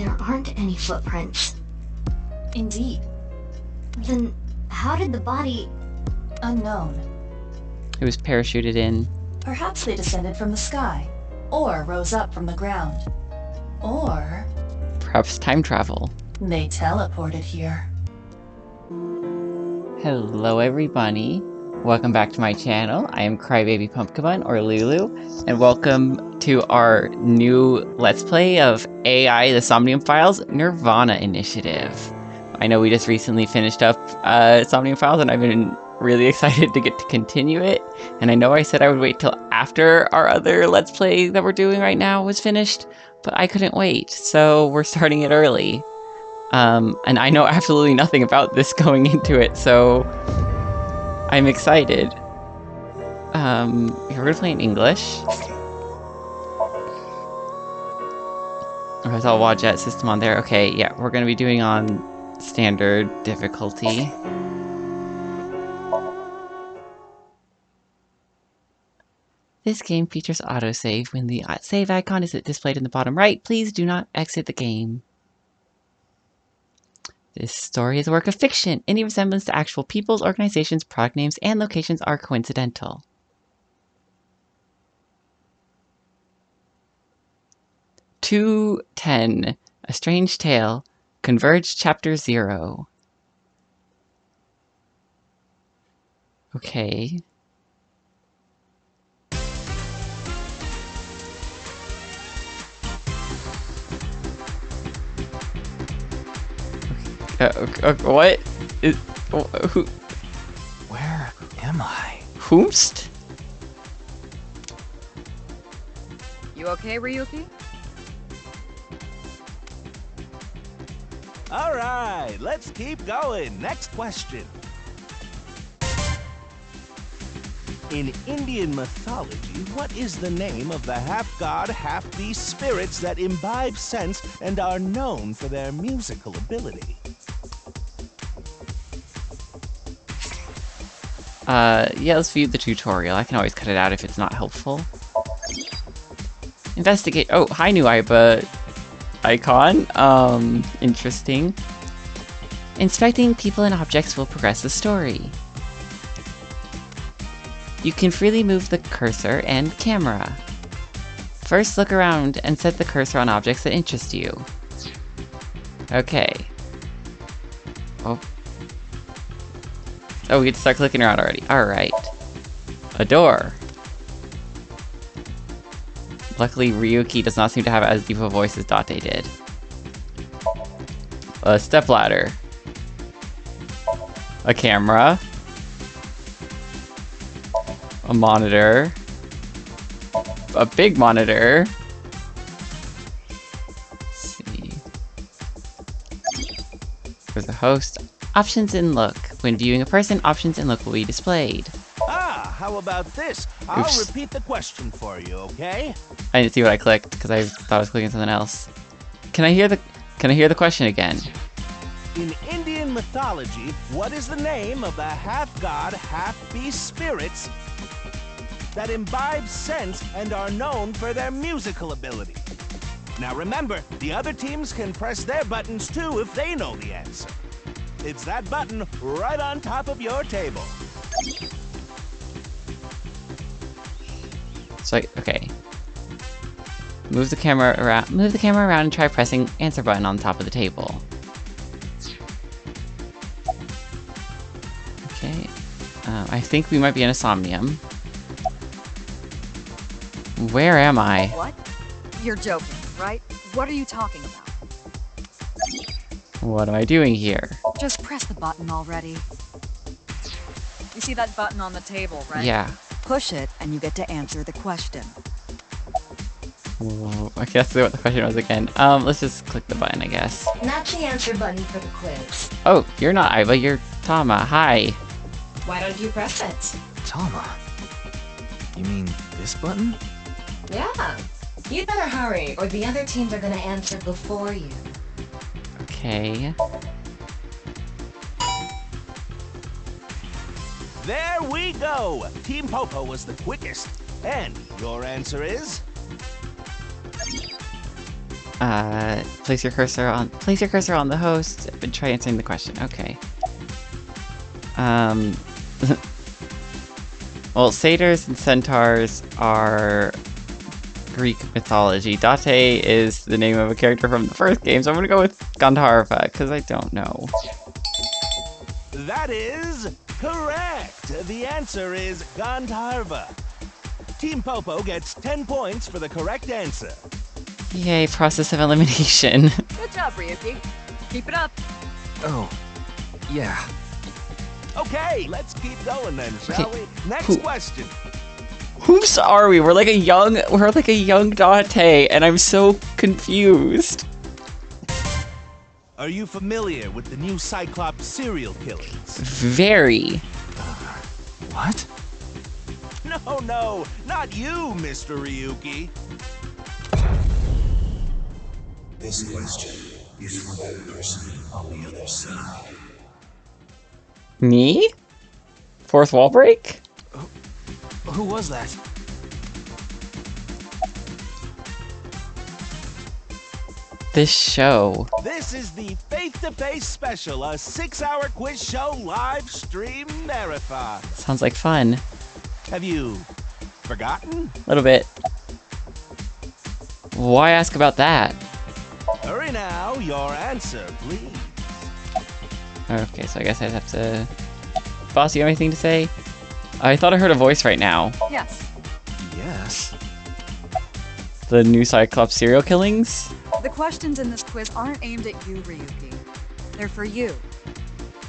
There aren't any footprints. Indeed. Then how did the body... Unknown. It was parachuted in. Perhaps they descended from the sky, or rose up from the ground, or Perhaps time travel. they teleported here. Hello everybody. Welcome back to my channel. I am Crybaby Pumpkin or Lulu, and welcome to our new Let's Play of AI, the Somnium Files Nirvana Initiative. I know we just recently finished up Somnium Files, and I've been really excited to get to continue it. And I know I said I would wait till after our other Let's Play that we're doing right now was finished, but I couldn't wait, so we're starting it early. And I know absolutely nothing about this going into it, so I'm we're gonna play in English. I saw Wadjet system on there. Okay, yeah, we're gonna be doing on standard difficulty. This game features autosave. When the save icon is displayed in the bottom right, please do not exit the game. This story is a work of fiction. Any resemblance to actual peoples, organizations, product names, and locations are coincidental. "210, A Strange Tale, Converge Chapter 0. Okay. What? Who? Where am I? Whomst? You okay, Ryuki? All right, let's keep going. Next question. In Indian mythology, what is the name of the half-god, half-beast spirits that imbibe sense and are known for their musical ability? Yeah, let's view the tutorial. I can always cut it out if it's not helpful. Investigate. Oh, hi, new IBA icon. Interesting. Inspecting people and objects will progress the story. You can freely move the cursor and camera. First, look around and set the cursor on objects that interest you. Okay. Oh, we get to start clicking around already. Alright. A door. Luckily, Ryuki does not seem to have as deep a voice as Date did. A stepladder. A camera. A monitor. A big monitor. Let's see. There's a host. Options and look. When viewing a person, options and look will be displayed. Ah, how about this? I'll Oops. repeat the question for you, okay? I didn't see what I clicked because I thought I was clicking something else. Can I hear the question again? In Indian mythology, what is the name of the half-god, half-beast spirits that imbibe sense and are known for their musical ability? Now remember, the other teams can press their buttons too if they know the answer. It's that button right on top of your table. So, okay. Move the camera around and try pressing answer button on top of the table. Okay. I think we might be in a Somnium. Where am I? What? You're joking, right? What are you talking about? What am I doing here? Just press the button already. You see that button on the table, right? Yeah. Push it and you get to answer the question. I guess what the question was again. Let's just click the button, I guess. Not the answer button for the quiz. Oh, you're not Iva, you're Tama. Hi. Why don't you press it? Tama. You mean this button? Yeah. You better hurry, or the other teams are gonna answer before you. Okay. There we go! Team Popo was the quickest. And your answer is? Place your cursor on the host and try answering the question. Okay. Well, satyrs and centaurs are Greek mythology. Date is the name of a character from the first game, so I'm gonna go with Gandharva, because I don't know. That is correct. The answer is Gandharva. Team Popo gets 10 points for the correct answer. Yay, process of elimination. Good job, Ryuki. Keep it up. Oh, yeah. Okay, let's keep going then, shall we? Next question. Whose are we? We're like a young Date, and I'm so confused. Are you familiar with the new Cyclops serial killings? Very. What? No, not you, Mr. Ryuki. This question is for that person on the other side. Me? Fourth wall break? Who was that? This show. This is the Face-to-Face Special, a 6-hour quiz show live stream marathon. Sounds like fun. Have you forgotten? A little bit. Why ask about that? Hurry now, your answer, please. Okay, so I guess I'd have to... Boss, you have anything to say? I thought I heard a voice right now. Yes. Yes. The new Cyclops serial killings? The questions in this quiz aren't aimed at you, Ryuki. They're for you.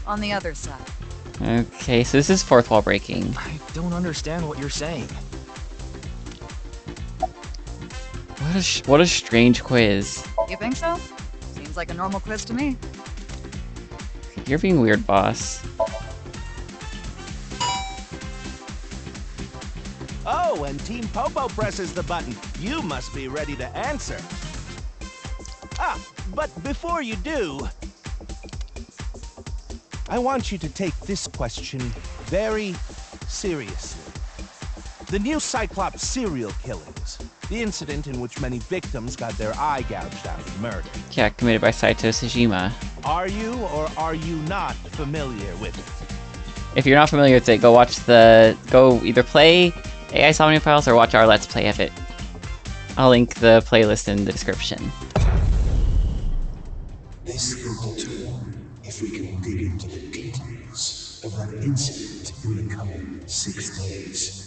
On the other side. Okay, so this is fourth wall breaking. I don't understand what you're saying. What a strange quiz. You think so? Seems like a normal quiz to me. You're being weird, boss. Oh, and Team Popo presses the button. You must be ready to answer. But before you do, I want you to take this question very seriously. The new Cyclops serial killings, the incident in which many victims got their eye gouged out and murdered. Yeah, committed by Saito Sejima. Are you or are you not familiar with it? If you're not familiar with it, go either play AI Somnium Files or watch our Let's Play of it. I'll link the playlist in the description. This will determine if we can dig into the details of that incident in the coming 6 days.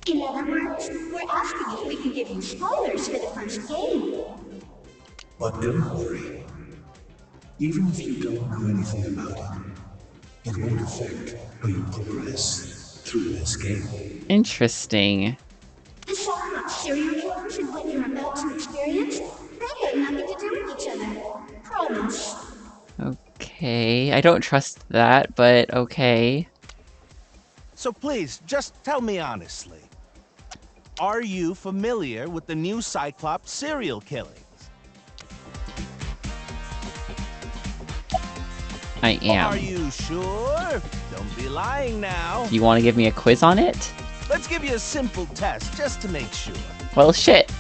In other words, we're asking if we can give you spoilers for the first game. But don't worry. Even if you don't know anything about it, it won't affect how you progress through this game. Interesting. The Cyclops serial killers and what you're about to experience, they have nothing to do with each other. Promise. Okay, I don't trust that, but okay. So please, just tell me honestly. Are you familiar with the new Cyclops serial killings? I am. Are you sure? Don't be lying now. You want to give me a quiz on it? Let's give you a simple test just to make sure. Well, shit.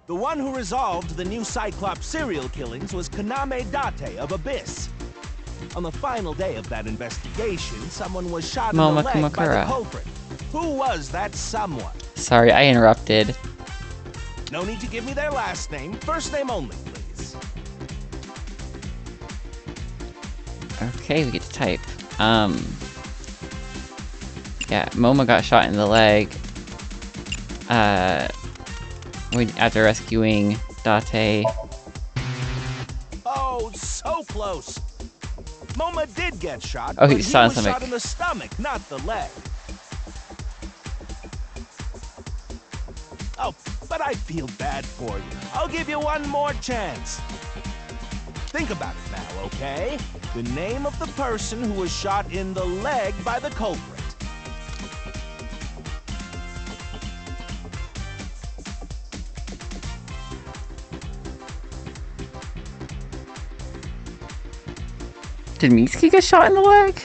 The one who resolved the new Cyclops serial killings was Kaname Date of Abyss. On the final day of that investigation, someone was shot in the leg by the Kumakura. culprit. Who was that someone? Sorry, I interrupted. No need to give me their last name. First name only, please. Okay, we get to type. Yeah, Moma got shot in the leg. After rescuing Date. Oh, so close. Moma did get shot, Oh, but he he shot in was the stomach. shot in the stomach, not the leg. Oh, but I feel bad for you. I'll give you one more chance. Think about it now, okay? The name of the person who was shot in the leg by the culprit. Did Mitsuki get shot in the leg?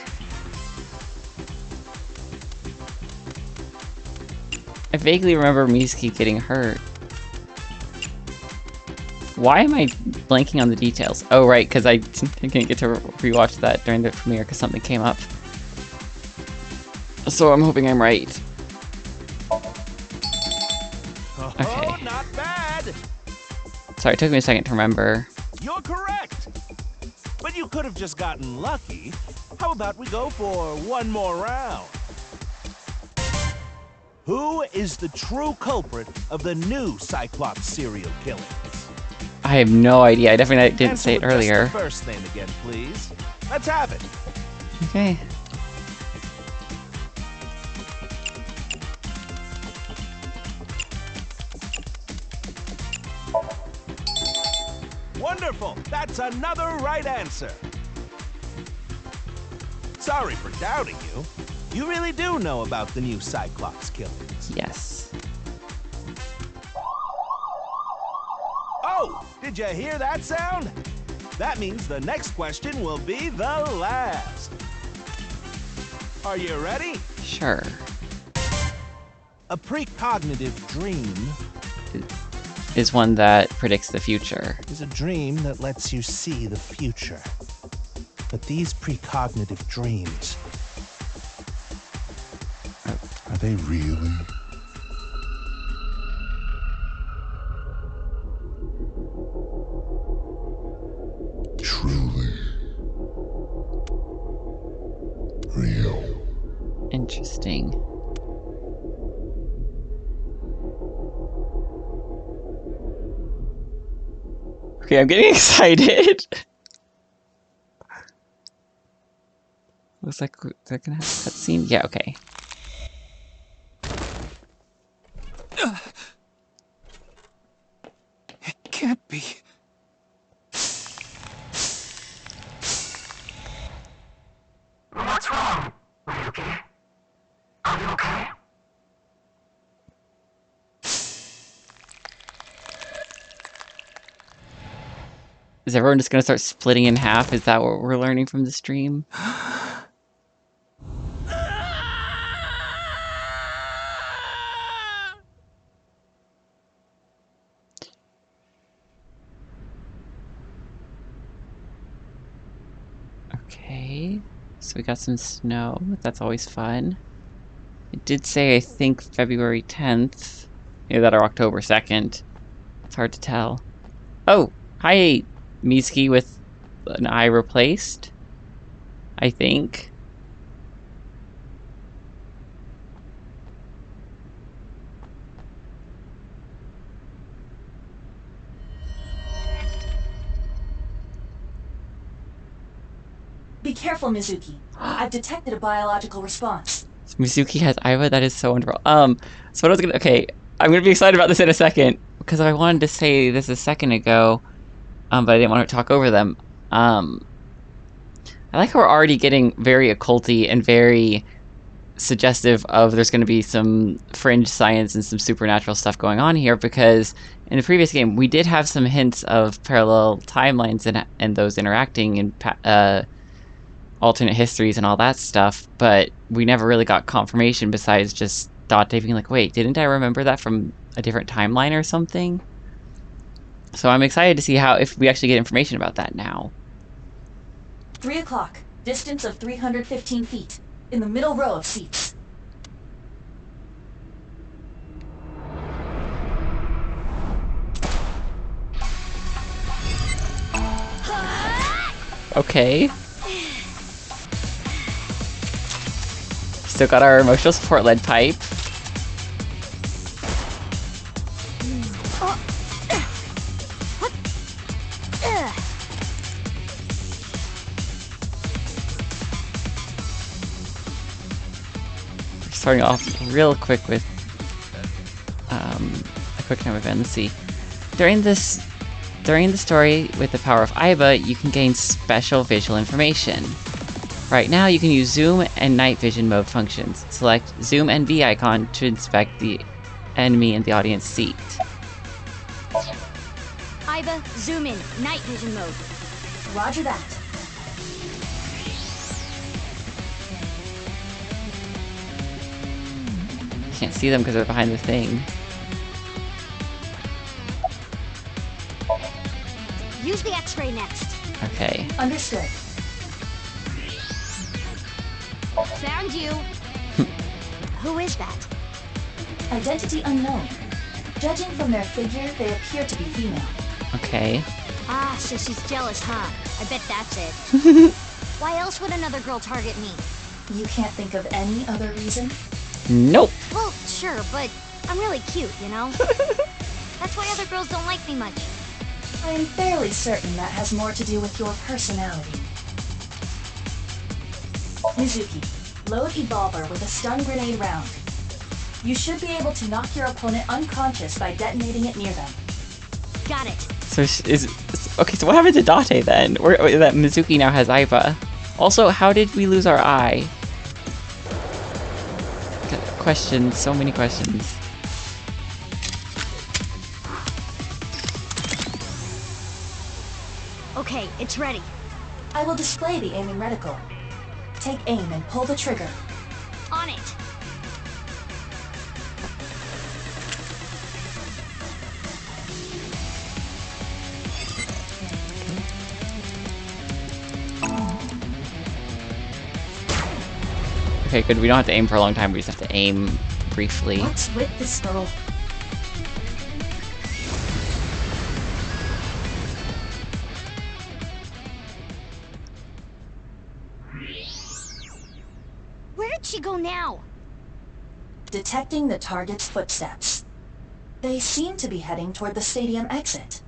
I vaguely remember Mitsuki getting hurt. Why am I blanking on the details? Oh, right, because I didn't get to rewatch that during the premiere because something came up. So I'm hoping I'm right. Okay. Oh, not bad. Sorry, it took me a second to remember. You're correct. But you could have just gotten lucky. How about we go for one more round? Who is the true culprit of the new Cyclops serial killings? I have no idea. I definitely didn't Answer say it with just earlier. the first name again, please. Let's have it. Okay. Wonderful. That's another right answer. Sorry for doubting you. You really do know about the new Cyclops killings. Yes. Oh, did you hear that sound? That means the next question will be the last. Are you ready? Sure. A precognitive dream Is one that predicts the future. is a dream that lets you see the future. But these precognitive dreams, Are they really? Truly real? Interesting. Okay, I'm getting excited. Looks like they're gonna have a cutscene. Yeah, okay. It can't be. What's wrong? Are you okay? Are you okay? Is everyone just gonna start splitting in half? Is that what we're learning from the stream? Okay, so we got some snow. That's always fun. It did say, I think, February 10th. Either that or October 2nd. It's hard to tell. Oh, hi, Miski with an eye replaced. I think. Be careful, Mizuki. I've detected a biological response. Mizuki has Aiba. That is so wonderful. So what I was gonna... Okay, I'm gonna be excited about this in a second. Because I wanted to say this a second ago. But I didn't want to talk over them. I like how we're already getting very occulty and very suggestive of there's going to be some fringe science and some supernatural stuff going on here, because in the previous game we did have some hints of parallel timelines and those interacting in alternate histories and all that stuff, but we never really got confirmation besides just Date being like, wait, didn't I remember that from a different timeline or something? So I'm excited to see if we actually get information about that now. 3 o'clock. Distance of 315 feet. In the middle row of seats. Okay. Still got our emotional support lead pipe. Starting off real quick with a quick time event. Let's see. During the story with the power of Aiba, you can gain special visual information. Right now, you can use zoom and night vision mode functions. Select zoom and V icon to inspect the enemy in the audience seat. Aiba, zoom in. Night vision mode. Roger that. Can't see them because they're behind the thing. Use the X-ray next. Okay. Understood. Found you. Who is that? Identity unknown. Judging from their figure, they appear to be female. Okay. Ah, so she's jealous, huh? I bet that's it. Why else would another girl target me? You can't think of any other reason? Nope. Well, sure, but I'm really cute, you know? That's why other girls don't like me much. I am fairly certain that has more to do with your personality. Mizuki, load Evolver with a stun grenade round. You should be able to knock your opponent unconscious by detonating it near them. Got it. So okay, so what happened to Date then? That Mizuki now has Aiba. Also, how did we lose our eye? Questions, so many questions. Okay, it's ready. I will display the aiming reticle. Take aim and pull the trigger. On it. Okay, good. We don't have to aim for a long time. We just have to aim briefly. What's with this girl? Where did she go now? Detecting the target's footsteps. They seem to be heading toward the stadium exit.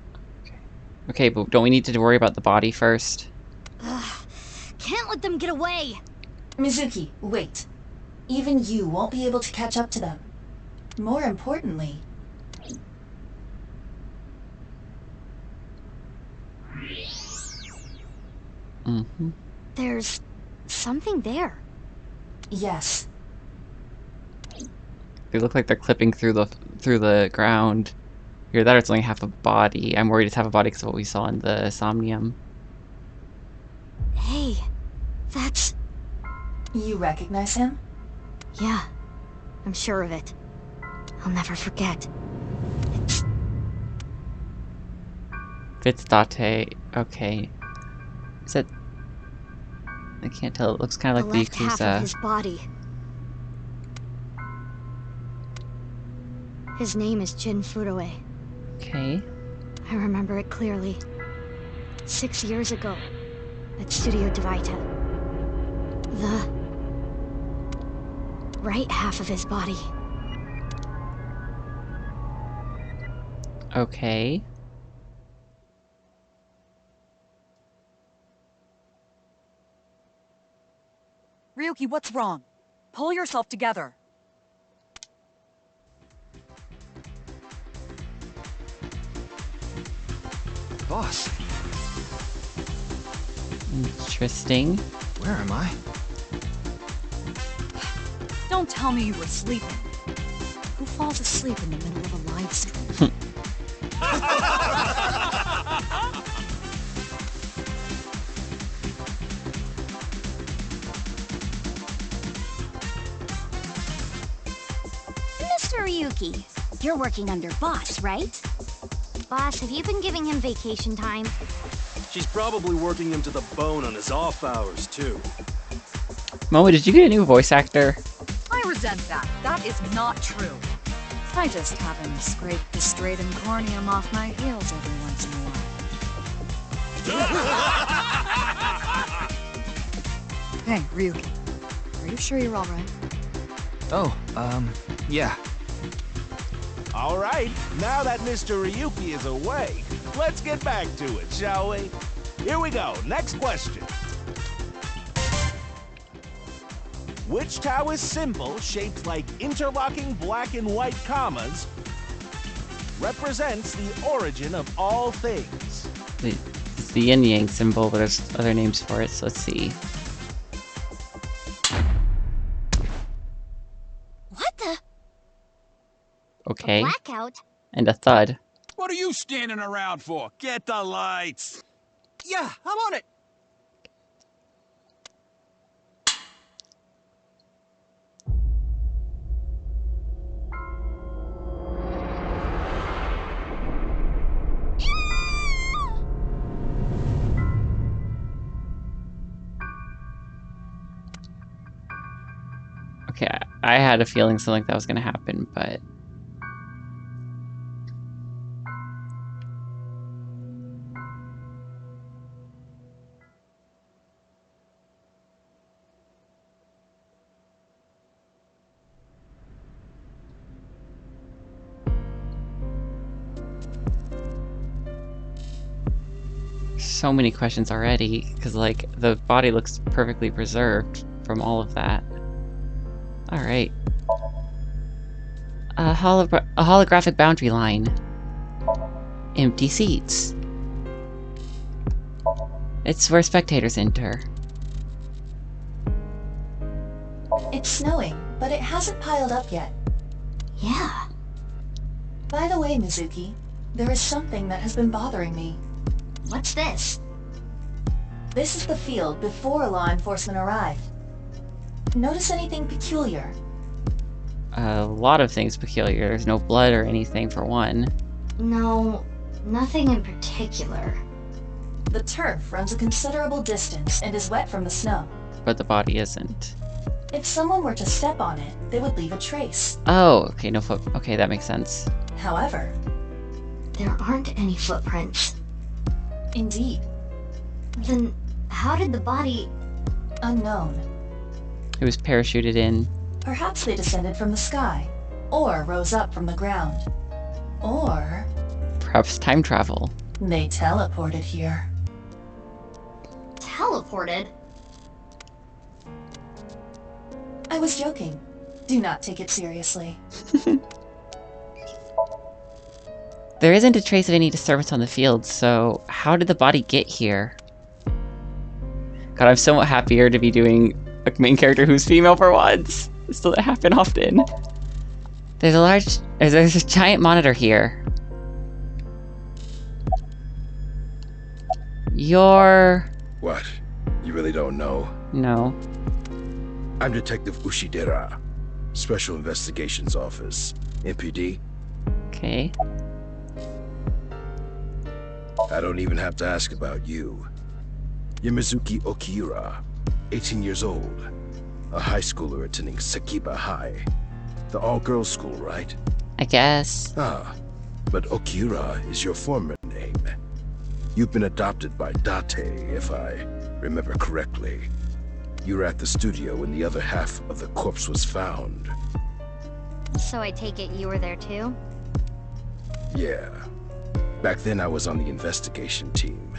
Okay, but don't we need to worry about the body first? Ugh, can't let them get away. Mizuki, wait. Even you won't be able to catch up to them. More importantly... Mm-hmm. There's something there. Yes. They look like they're clipping through the ground. Either that or it's only half a body. I'm worried it's half a body because of what we saw in the Somnium. Hey, that's... You recognize him? Yeah, I'm sure of it. I'll never forget. It's Date. Okay. Is that... I can't tell. It looks kind of like the left half of Yakuza. his body. His name is Jin Furue. Okay. I remember it clearly. 6 years ago, at Studio Devaita. The right half of his body. Okay. Ryuki, what's wrong? Pull yourself together. Boss, Interesting. where am I? Don't tell me you were sleeping. Who falls asleep in the middle of a live stream? Mr. Ryuki, you're working under Boss, right? Boss, have you been giving him vacation time? She's probably working him to the bone on his off hours, too. Momo, did you get a new voice actor? I resent that. That is not true. I just have him scrape the stratum corneum off my heels every once in a while. Hey, Ryuki. Are you sure you're alright? Oh, yeah. All right, now that Mr. Ryuki is away, let's get back to it, shall we? Here we go, next question. Which Taoist symbol, shaped like interlocking black and white commas, represents the origin of all things? It's the yin yang symbol, but there's other names for it, so let's see. What the? Okay. Blackout? And a thud. What are you standing around for? Get the lights! Yeah, I'm on it. I had a feeling something like that was going to happen, but... So many questions already, because, like, the body looks perfectly preserved from all of that. Alright. A holographic boundary line. Empty seats. It's where spectators enter. It's snowing, but it hasn't piled up yet. Yeah. By the way, Mizuki, there is something that has been bothering me. What's this? This is the field before law enforcement arrived. Notice anything peculiar? A lot of things peculiar. There's no blood or anything, for one. No, nothing in particular. The turf runs a considerable distance and is wet from the snow. But the body isn't. If someone were to step on it, they would leave a trace. Oh, okay, no foot. Okay, that makes sense. However, There aren't any footprints. indeed, Then how did the body... unknown. It was parachuted in. Perhaps they descended from the sky, or rose up from the ground. Or Perhaps time travel. they teleported here. teleported? I was joking. Do not take it seriously. There isn't a trace of any disturbance on the field, so how did the body get here? God, I'm somewhat happier to be doing a main character who's female for once. This doesn't happen often. There's a giant monitor here. You're... What? You really don't know? No. I'm Detective Ushidera, Special Investigations Office, MPD. Okay. I don't even have to ask about you. You're Mizuki Okira, 18 years old, a high schooler attending Sakiba High, the all-girls school, right? I guess. Ah, but Okira is your former name. You've been adopted by Date, if I remember correctly. You were at the studio when the other half of the corpse was found. So I take it you were there too? Yeah. Back then I was on the investigation team.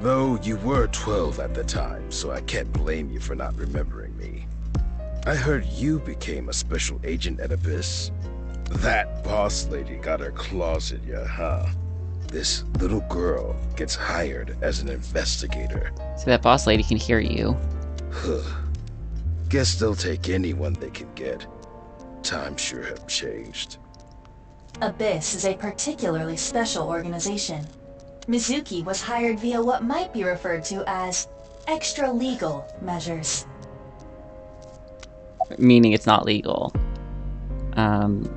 Though you were 12 at the time, so I can't blame you for not remembering me. I heard you became a special agent at Abyss. That boss lady got her claws in you, huh? This little girl gets hired as an investigator. So that boss lady can hear you. Guess they'll take anyone they can get. Times sure have changed. Abyss is a particularly special organization. Mizuki was hired via what might be referred to as extra-legal measures. Meaning it's not legal. I'm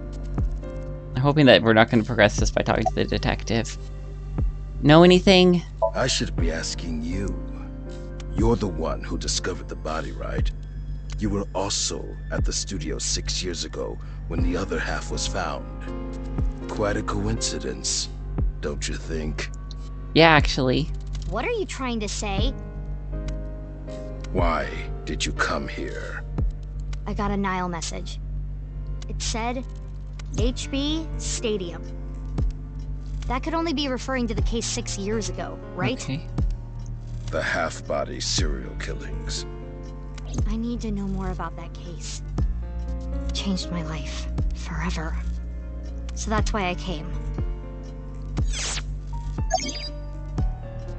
hoping that we're not going to progress this by talking to the detective. Know anything? I should be asking you. You're the one who discovered the body, right? You were also at the studio 6 years ago when the other half was found. Quite a coincidence, don't you think? Yeah, actually. What are you trying to say? Why did you come here? I got a Nile message. It said, HB Stadium. That could only be referring to the case 6 years ago, right? Okay. The half-body serial killings. I need to know more about that case. It changed my life. Forever. So that's why I came.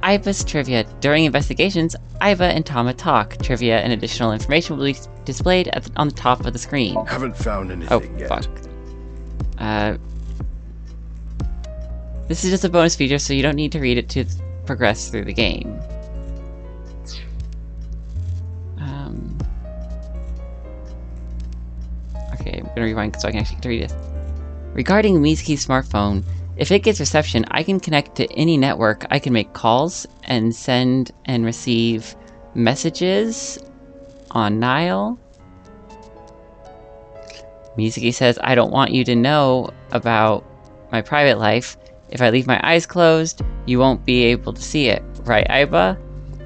Iva's trivia. During investigations, Iva and Tama talk. Trivia and additional information will be displayed on the top of the screen. Haven't found anything yet. Fuck. This is just a bonus feature, so you don't need to read it to progress through the game. Okay, I'm gonna rewind so I can actually get to read it. Regarding Mizuki's smartphone, if it gets reception, I can connect to any network. I can make calls and send and receive messages on Nile. Mizuki says, I don't want you to know about my private life. If I leave my eyes closed, you won't be able to see it. Right, Aiba?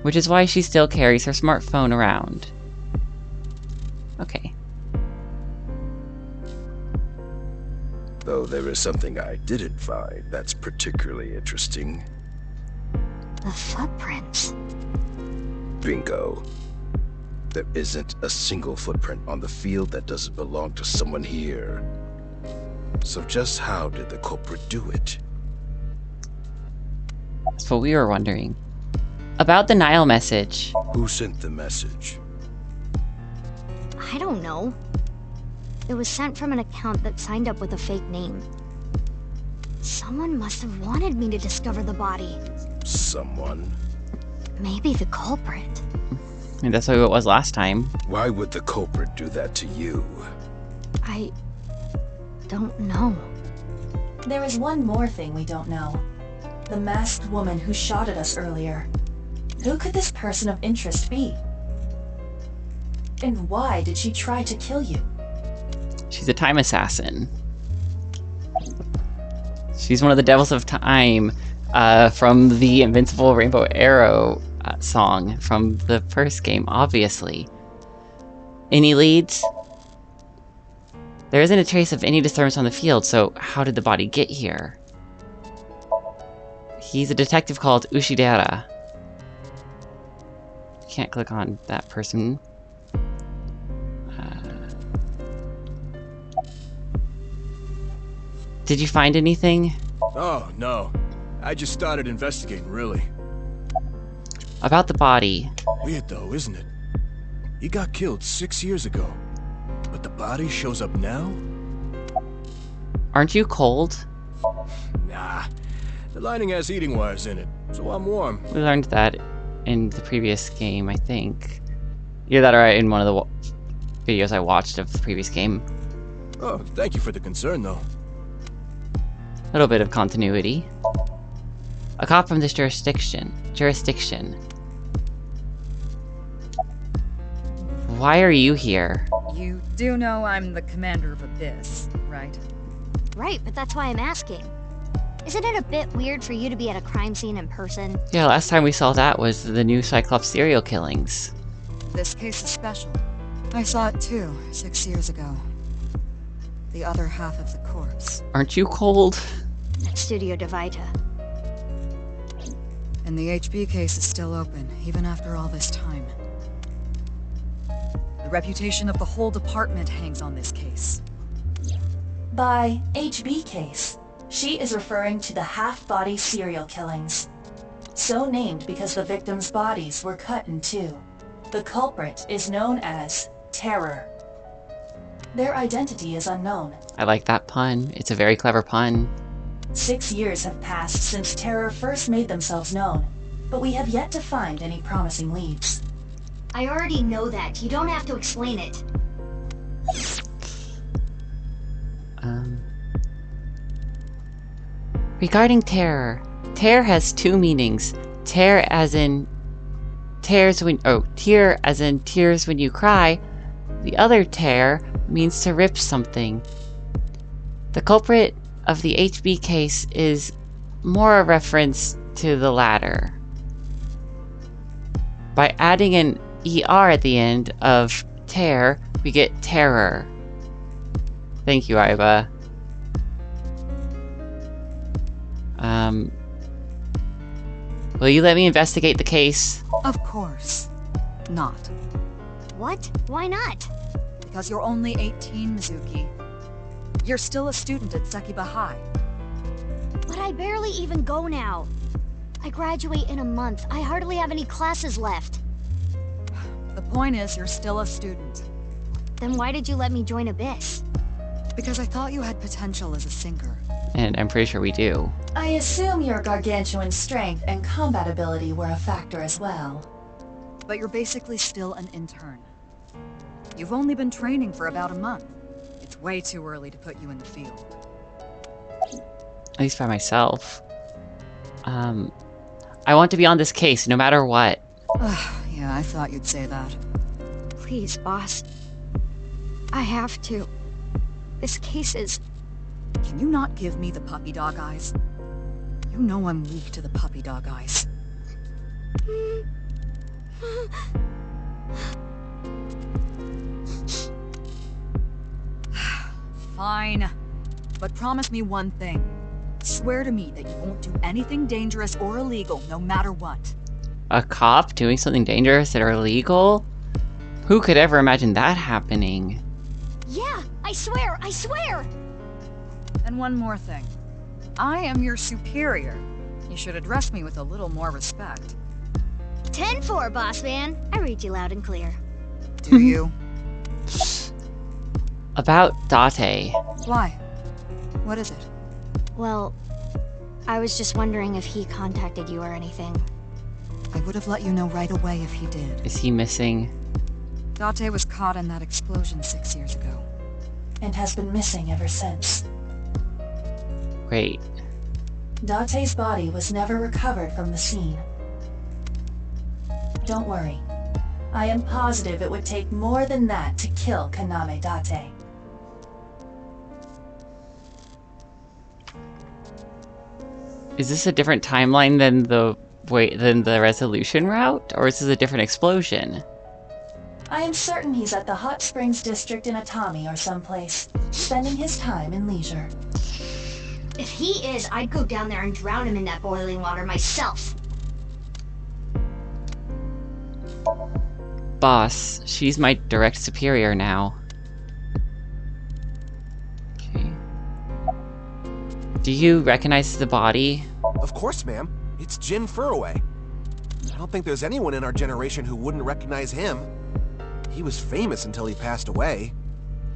Which is why she still carries her smartphone around. Okay. Though there is something I didn't find that's particularly interesting. The footprints. Bingo. There isn't a single footprint on the field that doesn't belong to someone here. So just how did the culprit do it? That's what we were wondering. About the Nile message. Who sent the message? I don't know. It was sent from an account that signed up with a fake name. Someone must have wanted me to discover the body. Someone? Maybe the culprit. And that's who it was last time. Why would the culprit do that to you? I don't know. There is one more thing we don't know. The masked woman who shot at us earlier. Who could this person of interest be? And why did she try to kill you? She's a time assassin. She's one of the Devils of Time from the Invincible Rainbow Arrow song from the first game, obviously. Any leads? There isn't a trace of any disturbance on the field, so how did the body get here? He's a detective called Ushidera. Can't click on that person. Did you find anything? Oh, no. I just started investigating, really. About the body. Weird though, isn't it? He got killed 6 years ago. But the body shows up now? Aren't you cold? Nah. The lining has heating wires in it, so I'm warm. We learned that in the previous game, I think. Either that or in one of the videos I watched of the previous game. Oh, thank you for the concern, though. A little bit of continuity. A cop from this jurisdiction. Why are you here? You do know I'm the commander of Abyss, right? Right, but that's why I'm asking. Isn't it a bit weird for you to be at a crime scene in person? Yeah, last time we saw that was the new Cyclops serial killings. This case is special. I saw it too, 6 years ago. The other half of the corpse. Aren't you cold? At Studio Devita. And the HB case is still open, even after all this time. The reputation of the whole department hangs on this case. By HB case, she is referring to the half-body serial killings. So named because the victims' bodies were cut in two. The culprit is known as Terror. Their identity is unknown. I like that pun. It's a very clever pun. 6 years have passed since Terror first made themselves known, but we have yet to find any promising leads. I already know that. You don't have to explain it. Regarding terror. Terror has two meanings. Tear as in tears when tear as in tears when you cry. The other tear means to rip something. The culprit of the HB case is more a reference to the latter. By adding an ER at the end of tear, we get terror. Thank you, Aiba. Will you let me investigate the case? Of course. Not. What? Why not? Because you're only 18, Mizuki. You're still a student at Sekiba High. But I barely even go now. I graduate in a month. I hardly have any classes left. The point is, you're still a student. Then why did you let me join Abyss? Because I thought you had potential as a singer. And I'm pretty sure we do. I assume your gargantuan strength and combat ability were a factor as well. But you're basically still an intern. You've only been training for about a month. It's way too early to put you in the field. At least by myself. I want to be on this case, no matter what. Yeah, I thought you'd say that. Please, boss. I have to. This case is... Can you not give me the puppy dog eyes? You know I'm weak to the puppy dog eyes. Fine. But promise me one thing. Swear to me that you won't do anything dangerous or illegal, no matter what. A cop doing something dangerous or illegal? Who could ever imagine that happening? Yeah, I swear, I swear! And one more thing. I am your superior. You should address me with a little more respect. 10-4, boss man. I read you loud and clear. Do you? About Date. Why? What is it? Well, I was just wondering if he contacted you or anything. I would have let you know right away if he did. Is he missing? Date was caught in that explosion 6 years ago. And has been missing ever since. Wait. Date's body was never recovered from the scene. Don't worry. I am positive it would take more than that to kill Kaname Date. Is this a different timeline than the resolution route? Or is this a different explosion? I am certain he's at the Hot Springs District in Atami or someplace, spending his time in leisure. If he is, I'd go down there and drown him in that boiling water myself. Boss, she's my direct superior now. Okay. Do you recognize the body? Of course, ma'am. It's Jin Furroway. I don't think there's anyone in our generation who wouldn't recognize him. He was famous until he passed away.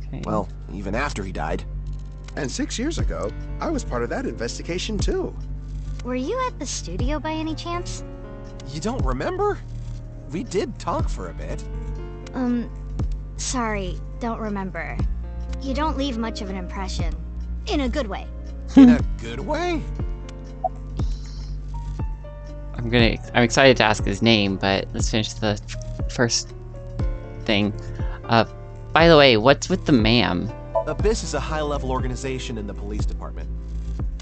Okay. Well, even after he died. And 6 years ago, I was part of that investigation too. Were you at the studio by any chance? You don't remember? We did talk for a bit. Sorry, don't remember. You don't leave much of an impression. In a good way. In a good way? I'm excited to ask his name, but let's finish the first thing. By the way, what's with the ma'am? Abyss is a high-level organization in the police department.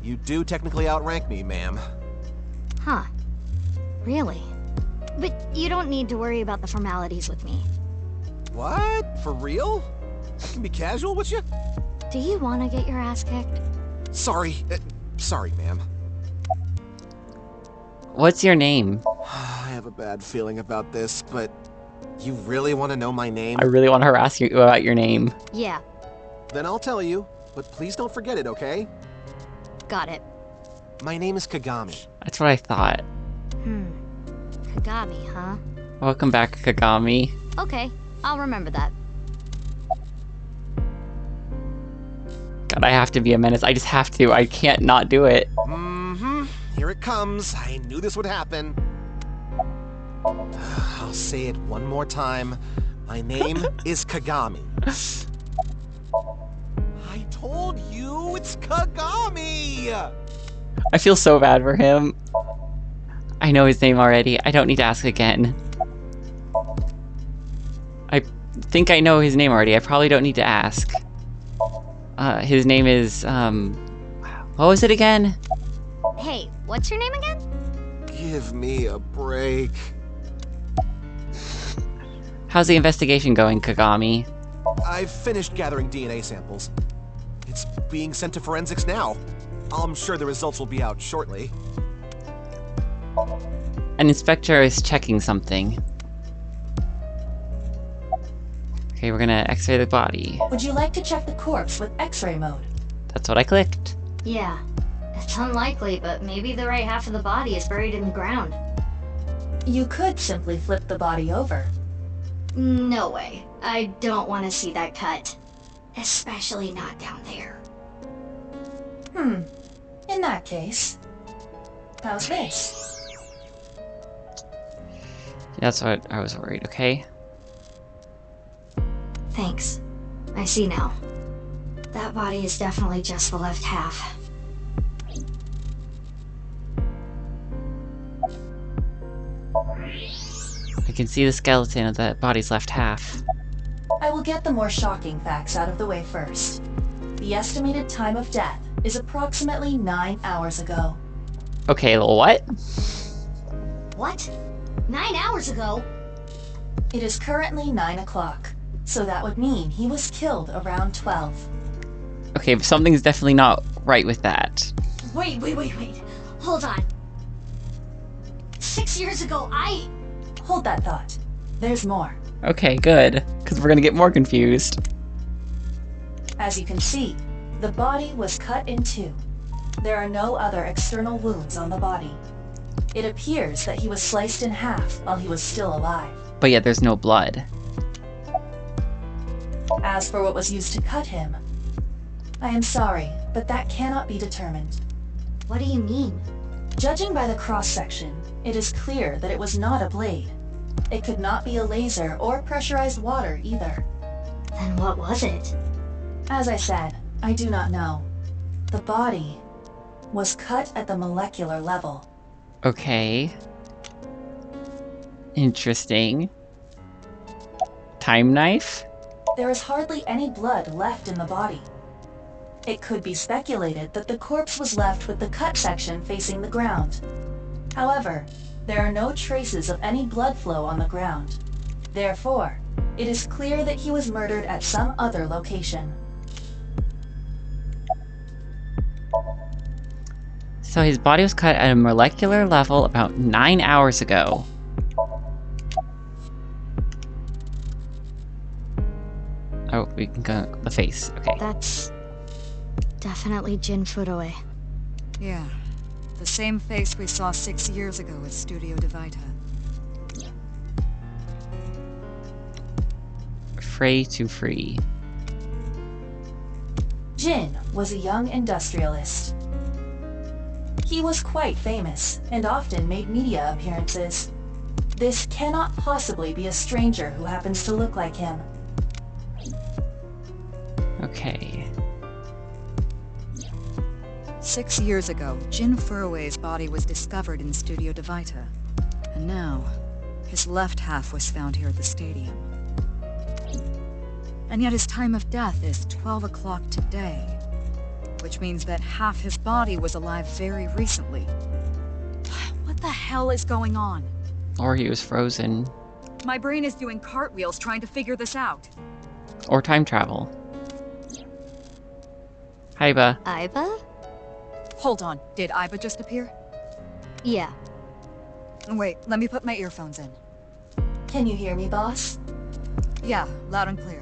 You do technically outrank me, ma'am. Huh. Really? But you don't need to worry about the formalities with me. What? For real? I can be casual with you? Do you want to get your ass kicked? Sorry. Sorry, ma'am. What's your name? I have a bad feeling about this, but you really want to know my name? I really want to harass you about your name. Yeah. Then I'll tell you, but please don't forget it, okay? Got it. My name is Kagami. That's what I thought. Kagami, huh? Welcome back, Kagami. Okay, I'll remember that. God, I have to be a menace. I just have to. I can't not do it. Here it comes. I knew this would happen. I'll say it one more time. My name is Kagami. I told you it's Kagami! I feel so bad for him. I know his name already. I don't need to ask again. I think I know his name already. I probably don't need to ask. His name is, what was it again? Hey, what's your name again? Give me a break. How's the investigation going, Kagami? I've finished gathering DNA samples. It's being sent to forensics now. I'm sure the results will be out shortly. An inspector is checking something. Okay, we're gonna x-ray the body. Would you like to check the corpse with X-ray mode? That's what I clicked. Yeah. It's unlikely, but maybe the right half of the body is buried in the ground. You could simply flip the body over. No way. I don't want to see that cut. Especially not down there. In that case, how's this? That's what I was worried, okay? Thanks. I see now. That body is definitely just the left half. I can see the skeleton of the body's left half. I will get the more shocking facts out of the way first. The estimated time of death is approximately 9 hours ago. Okay, what? What? 9 hours ago? It is currently 9 o'clock, so that would mean he was killed around 12. Okay, but something's definitely not right with that. Wait. Hold on. 6 years ago, Hold that thought. There's more. Okay, good. Because we're gonna get more confused. As you can see, the body was cut in two. There are no other external wounds on the body. It appears that he was sliced in half while he was still alive. But yet there's no blood. As for what was used to cut him, I am sorry, but that cannot be determined. What do you mean? Judging by the cross-section, it is clear that it was not a blade. It could not be a laser or pressurized water either. Then what was it? As I said, I do not know. The body was cut at the molecular level. Okay. Interesting. Time knife? There is hardly any blood left in the body. It could be speculated that the corpse was left with the cut section facing the ground. However, there are no traces of any blood flow on the ground. Therefore, it is clear that he was murdered at some other location. So his body was cut at a molecular level about 9 hours ago. Oh, we can go the face. Okay. That's definitely Jin Furuwe. Yeah. The same face we saw 6 years ago at Studio Devita. Fray to free. Jin was a young industrialist. He was quite famous and often made media appearances. This cannot possibly be a stranger who happens to look like him. Okay. 6 years ago, Jin Furuwe's body was discovered in Studio Devita. And now, his left half was found here at the stadium. And yet his time of death is 12 o'clock today. Which means that half his body was alive very recently. What the hell is going on? Or he was frozen. My brain is doing cartwheels trying to figure this out. Or time travel. Aiba. Aiba? Hold on, did Aiba just appear? Yeah. Wait, let me put my earphones in. Can you hear me, boss? Yeah, loud and clear.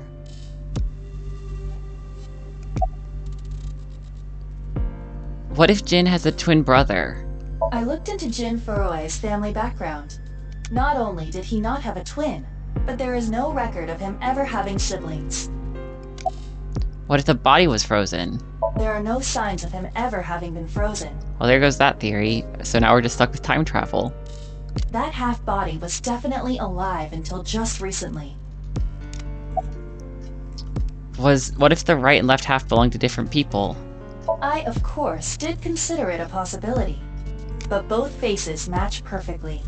What if Jin has a twin brother? I looked into Jin Furuwe's family background. Not only did he not have a twin, but there is no record of him ever having siblings. What if the body was frozen? There are no signs of him ever having been frozen. Well, there goes that theory. So now we're just stuck with time travel. That half-body was definitely alive until just recently. What if the right and left half belonged to different people? I, of course, did consider it a possibility. But both faces match perfectly.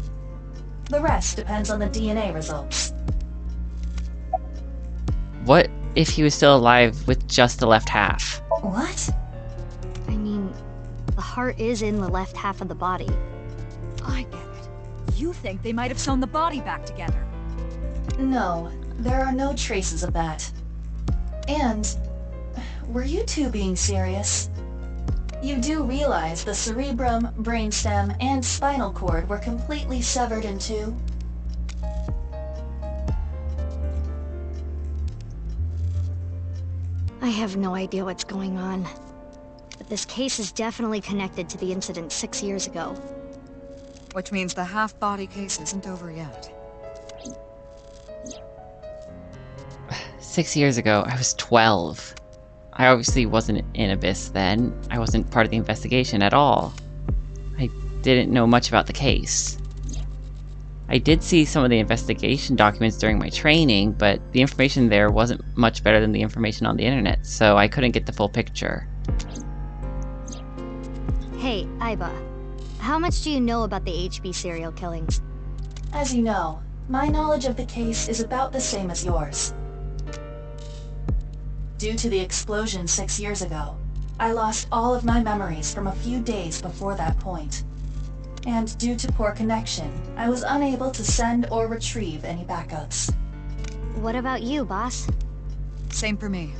The rest depends on the DNA results. What if he was still alive with just the left half? What? I mean, the heart is in the left half of the body. I get it. You think they might have sewn the body back together? No, there are no traces of that. And, were you two being serious? You do realize the cerebrum, brainstem, and spinal cord were completely severed in two? I have no idea what's going on. But this case is definitely connected to the incident 6 years ago. Which means the half-body case isn't over yet. 6 years ago, I was 12. I obviously wasn't in Abyss then. I wasn't part of the investigation at all. I didn't know much about the case. I did see some of the investigation documents during my training, but the information there wasn't much better than the information on the internet, so I couldn't get the full picture. Hey, Aiba. How much do you know about the HB serial killings? As you know, my knowledge of the case is about the same as yours. Due to the explosion 6 years ago, I lost all of my memories from a few days before that point. And due to poor connection, I was unable to send or retrieve any backups. What about you, boss? Same for me.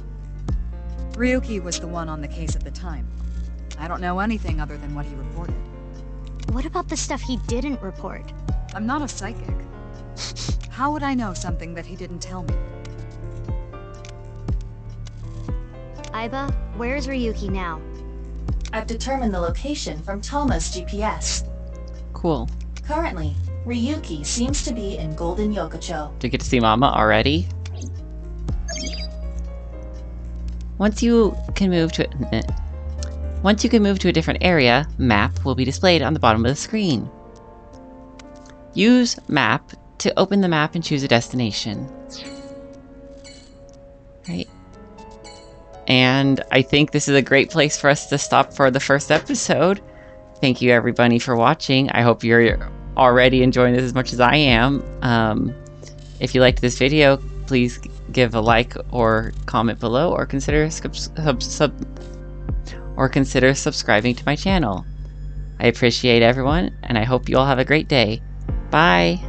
Ryuki was the one on the case at the time. I don't know anything other than what he reported. What about the stuff he didn't report? I'm not a psychic. How would I know something that he didn't tell me? Aiba, where's Ryuki now? I've determined the location from Toma's GPS. Cool. Currently, Ryuki seems to be in Golden Yokocho. Do you get to see Mama already? Once you can move to a different area, map will be displayed on the bottom of the screen. Use map to open the map and choose a destination. Right. And I think this is a great place for us to stop for the first episode. Thank you everybody for watching. I hope you're already enjoying this as much as I am. If you liked this video, please give a like or comment below, or consider subscribing to my channel. I appreciate everyone, and I hope you all have a great day. Bye!